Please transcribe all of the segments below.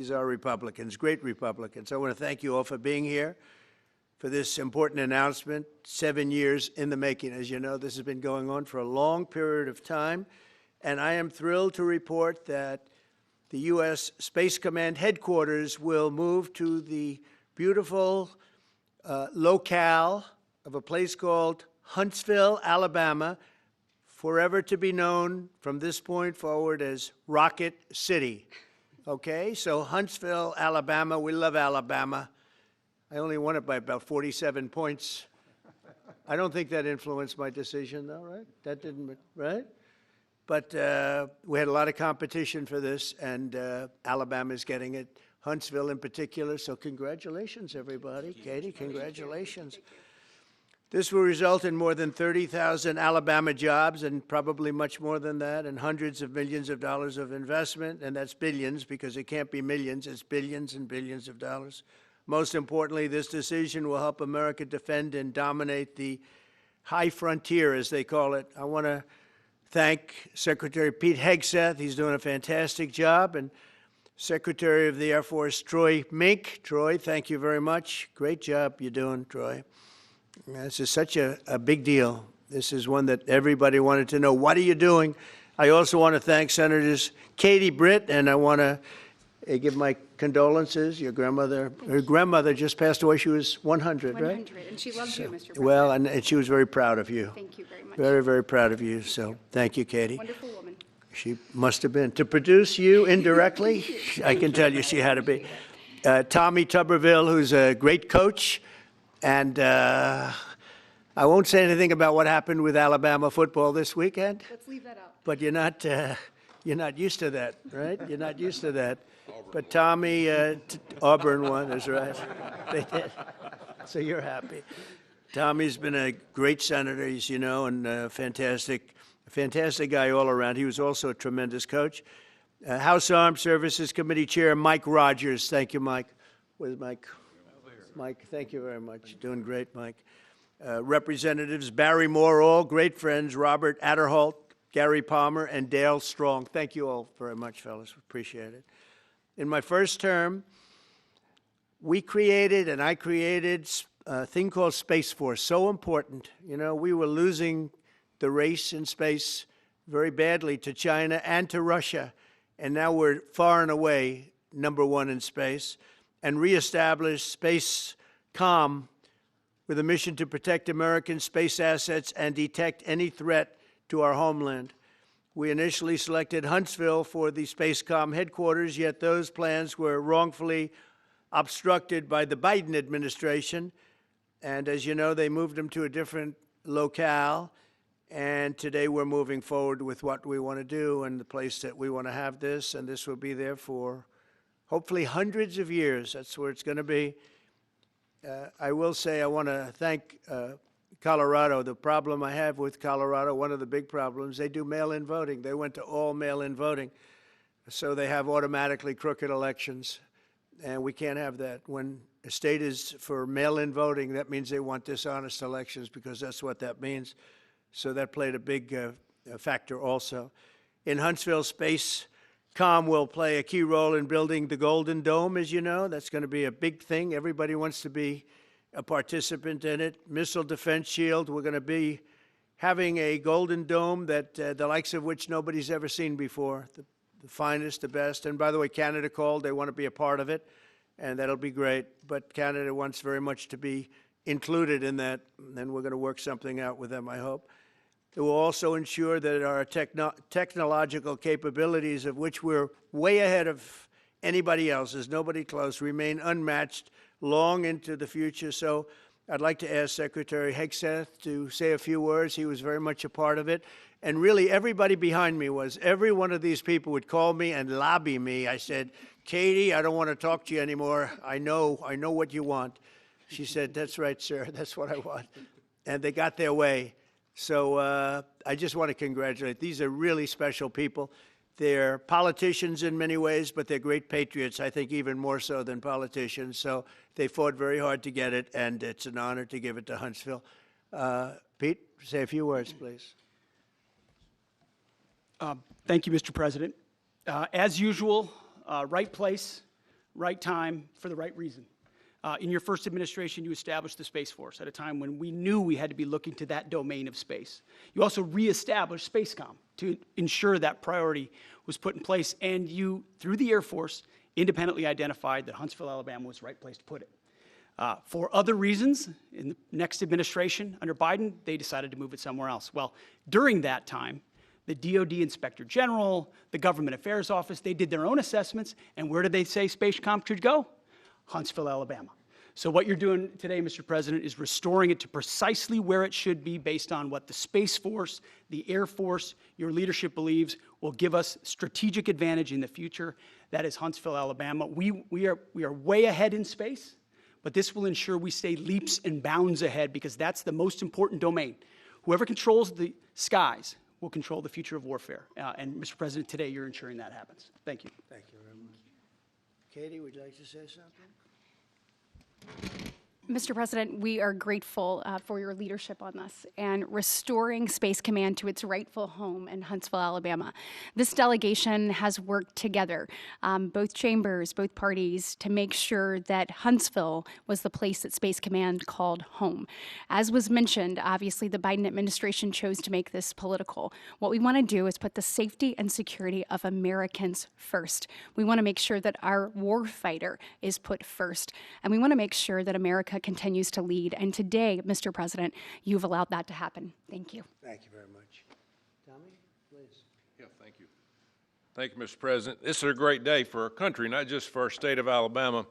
These are Republicans, great Republicans. I want to thank you all for being here for this important announcement, 7 years in the making. As you know, this has been going on for a long period of time, and I am thrilled to report that the U.S. Space Command headquarters will move to the beautiful locale of a place called Huntsville, Alabama, forever to be known from this point forward as Rocket City. Okay, so Huntsville, Alabama, we love Alabama. I only won it by about 47 points. I don't think that influenced my decision, though, right? That didn't, right? But we had a lot of competition for this, and Alabama's getting it, Huntsville in particular, so congratulations, everybody. Katie, congratulations. This will result in more than 30,000 Alabama jobs, and probably much more than that, and hundreds of millions of dollars of investment, and that's billions, because it can't be millions, it's billions and billions of dollars. Most importantly, this decision will help America defend and dominate the high frontier, as they call it. I want to thank Secretary Pete Hegseth. He's doing a fantastic job, and Secretary of the Air Force Troy Mink. Troy, thank you very much. Great job you're doing, Troy. This is such a big deal. This is one that everybody wanted to know. What are you doing? I also want to thank Senators Katie Britt, and I want to give my condolences. Your grandmother, her grandmother just passed away. She was 100, right? 100, and she loves you, Mr. President. Well, and she was very proud of you. Thank you very much. Very, very proud of you. So thank you, Katie. Wonderful woman. She must have been. To produce you indirectly, I can tell you she had to be. Tommy Tuberville, who's a great coach, and I won't say anything about what happened with Alabama football this weekend. Let's leave that out. But you're not used to that, right? You're not used to that. But Tommy, Auburn won, is right. They did. So you're happy. Tommy's been a great senator, as you know, and a fantastic guy all around. He was also a tremendous coach. House Armed Services Committee Chair Mike Rogers. Thank you, Mike. Where's Mike? Mike, thank you very much. Doing great, Mike. Representatives Barry Moore, all great friends, Robert Adderholt, Gary Palmer, and Dale Strong. Thank you all very much, fellas. Appreciate it. In my first term, I created a thing called Space Force, so important. You know, we were losing the race in space very badly to China and to Russia, and now we're far and away #1 in space, and reestablished Space Com with a mission to protect American space assets and detect any threat to our homeland. We initially selected Huntsville for the SpaceCom headquarters, yet those plans were wrongfully obstructed by the Biden administration. And as you know, they moved them to a different locale. And today we're moving forward with what we want to do and the place that we want to have this. And this will be there for hopefully hundreds of years. That's where it's going to be. I will say I want to thank Colorado. The problem I have with Colorado, one of the big problems, they do mail-in voting. They went to all mail-in voting. So they have automatically crooked elections. And we can't have that. When a state is for mail-in voting, that means they want dishonest elections, because that's what that means. So that played a big factor also. In Huntsville, SpaceCom will play a key role in building the Golden Dome, as you know. That's going to be a big thing. Everybody wants to be a participant in it. Missile Defense Shield, we're going to be having a Golden Dome that the likes of which nobody's ever seen before, the finest, the best. And by the way, Canada called. They want to be a part of it, and that'll be great. But Canada wants very much to be included in that, and we're going to work something out with them, I hope. It will also ensure that our technological capabilities, of which we're way ahead of anybody else, there's nobody close, remain unmatched long into the future. So I'd like to ask Secretary Hegseth to say a few words. He was very much a part of it. And really, everybody behind me was. Every one of these people would call me and lobby me. I said, Katie, I don't want to talk to you anymore. I know what you want. She said, that's right, sir. That's what I want. And they got their way. So I just want to congratulate. These are really special people. They're politicians in many ways, but they're great patriots, I think even more so than politicians. So they fought very hard to get it, and it's an honor to give it to Huntsville. Pete, say a few words, please. Thank you, Mr. President. As usual, right place, right time for the right reason. In your first administration, you established the Space Force at a time when we knew we had to be looking to that domain of space. You also reestablished SpaceCom to ensure that priority was put in place, and you, through the Air Force, independently identified that Huntsville, Alabama was the right place to put it. For other reasons, in the next administration under Biden, they decided to move it somewhere else. Well, during that time, the DoD Inspector General, the Government Affairs Office, they did their own assessments, and where did they say SpaceCom should go? Huntsville, Alabama. So what you're doing today, Mr. President, is restoring it to precisely where it should be based on what the Space Force, the Air Force, your leadership believes will give us strategic advantage in the future. That is Huntsville, Alabama. We are way ahead in space, but this will ensure we stay leaps and bounds ahead because that's the most important domain. Whoever controls the skies will control the future of warfare. And Mr. President, today you're ensuring that happens. Thank you. Thank you very much. Katie, would you like to say something? Mr. President, we are grateful for your leadership on this and restoring Space Command to its rightful home in Huntsville, Alabama. This delegation has worked together, both chambers, both parties, to make sure that Huntsville was the place that Space Command called home. As was mentioned, obviously the Biden administration chose to make this political. What we want to do is put the safety and security of Americans first. We want to make sure that our war fighter is put first, and we want to make sure that America continues to lead. And today, Mr. President, you've allowed that to happen. Thank you. Thank you very much. Tommy, please. Yeah, thank you. Thank you, Mr. President. This is a great day for our country, not just for our state of Alabama.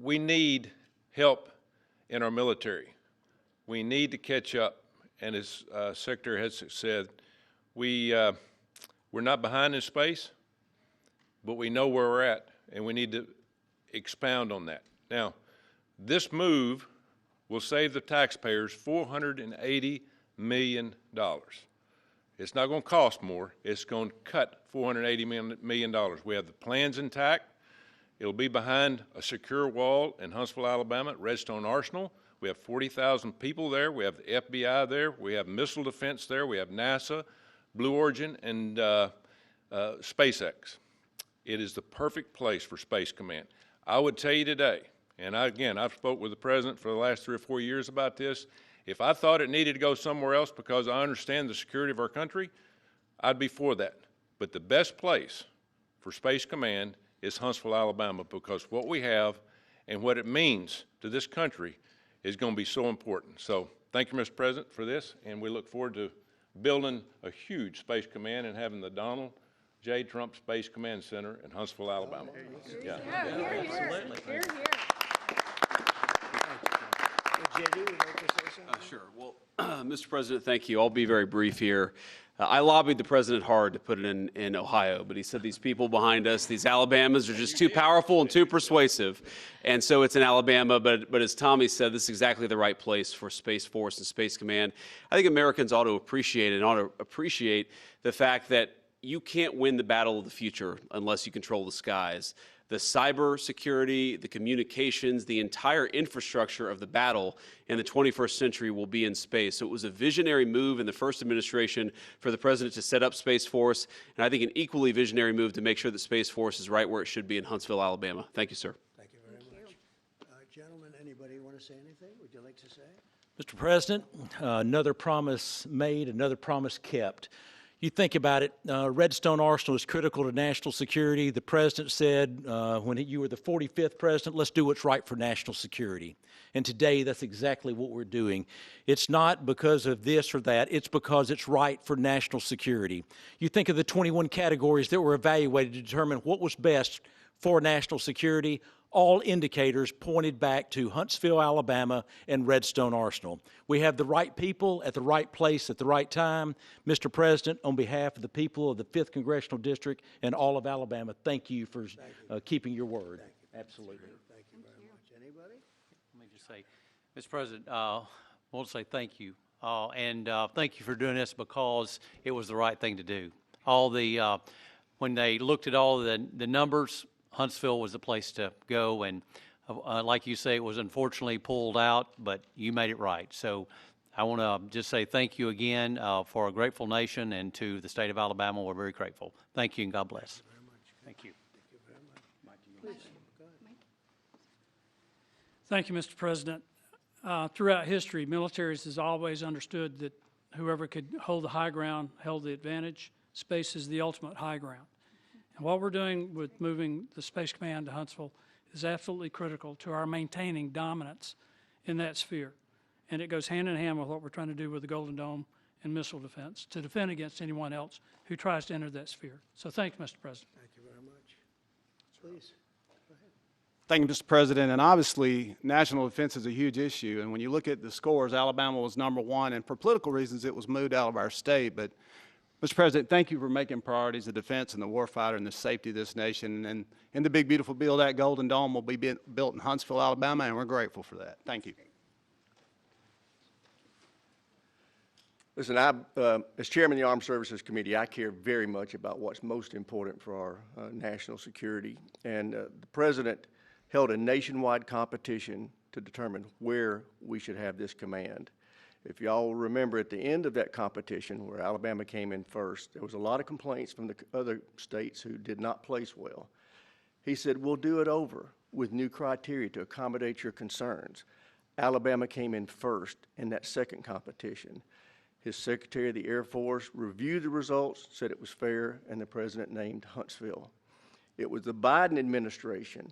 We need help in our military. We need to catch up. And as Secretary has said, we're not behind in space, but we know where we're at, and we need to expound on that. Now, this move will save the taxpayers $480 million. It's not going to cost more. It's going to cut $480 million. We have the plans intact. It'll be behind a secure wall in Huntsville, Alabama, at Redstone Arsenal. We have 40,000 people there. We have the FBI there. We have missile defense there. We have NASA, Blue Origin, and SpaceX. It is the perfect place for Space Command. I would tell you today, and I've spoke with the President for the last 3 or 4 years about this, if I thought it needed to go somewhere else because I understand the security of our country, I'd be for that. But the best place for Space Command is Huntsville, Alabama, because what we have and what it means to this country is going to be so important. So thank you, Mr. President, for this, and we look forward to building a huge Space Command and having the Donald J. Trump Space Command Center in Huntsville, Alabama. Here, here. Here, here. JD, would you like to say something? Sure. Well, Mr. President, thank you. I'll be very brief here. I lobbied the president hard to put it in Ohio, but he said these people behind us, these Alabamas, are just too powerful and too persuasive. And so it's in Alabama, but as Tommy said, this is exactly the right place for Space Force and Space Command. I think Americans ought to appreciate the fact that you can't win the battle of the future unless you control the skies. The cyber security, the communications, the entire infrastructure of the battle in the 21st century will be in space. So it was a visionary move in the first administration for the president to set up Space Force, and I think an equally visionary move to make sure that Space Force is right where it should be in Huntsville, Alabama. Thank you, sir. Thank you very much. Gentlemen, anybody want to say anything? Would you like to say? Mr. President, another promise made, another promise kept. You think about it, Redstone Arsenal is critical to national security. The president said when you were the 45th president, let's do what's right for national security. And today, that's exactly what we're doing. It's not because of this or that. It's because it's right for national security. You think of the 21 categories that were evaluated to determine what was best for national security. All indicators pointed back to Huntsville, Alabama, and Redstone Arsenal. We have the right people at the right place at the right time. Mr. President, on behalf of the people of the 5th Congressional District and all of Alabama, thank you for keeping your word. Absolutely. Thank you very much. Anybody? Let me just say, Mr. President, I want to say thank you. And thank you for doing this because it was the right thing to do. When they looked at all the numbers, Huntsville was the place to go, and like you say, it was unfortunately pulled out, but you made it right. So I want to just say thank you again for a grateful nation, and to the state of Alabama, we're very grateful. Thank you, and God bless. Thank you very much. Thank you. Thank you Thank you, Mr. President. Throughout history, militaries has always understood that whoever could hold the high ground held the advantage. Space is the ultimate high ground. And what we're doing with moving the Space Command to Huntsville is absolutely critical to our maintaining dominance in that sphere. And it goes hand in hand with what we're trying to do with the Golden Dome and missile defense, to defend against anyone else who tries to enter that sphere. So thank you, Mr. President. Thank you very much. Please. Thank you, Mr. President. And obviously, national defense is a huge issue. And when you look at the scores, Alabama was #1. And for political reasons, it was moved out of our state. But, Mr. President, thank you for making priorities the defense and the warfighter and the safety of this nation. And in the big, beautiful bill, that Golden Dome will be built in Huntsville, Alabama, and we're grateful for that. Thank you. Listen, as chairman of the Armed Services Committee, I care very much about what's most important for our national security. And the President held a nationwide competition to determine where we should have this command. If y'all remember, at the end of that competition, where Alabama came in first, there was a lot of complaints from the other states who did not place well. He said, we'll do it over with new criteria to accommodate your concerns. Alabama came in first in that second competition. His Secretary of the Air Force reviewed the results, said it was fair, and the President named Huntsville. It was the Biden administration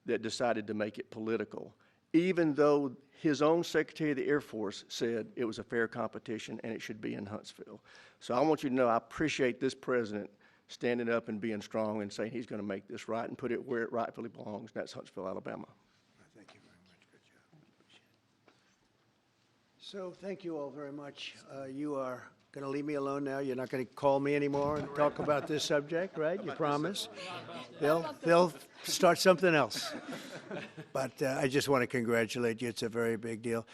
that decided to make it political, even though his own Secretary of the Air Force said it was a fair competition and it should be in Huntsville. So I want you to know I appreciate this President standing up and being strong and saying he's going to make this right and put it where it rightfully belongs, and that's Huntsville, Alabama. Thank you very much. Good job. Appreciate it. So thank you all very much. You are going to leave me alone now? You're not going to call me anymore and talk about this subject, right? You promise? They'll start something else. But I just want to congratulate you. It's a very big deal.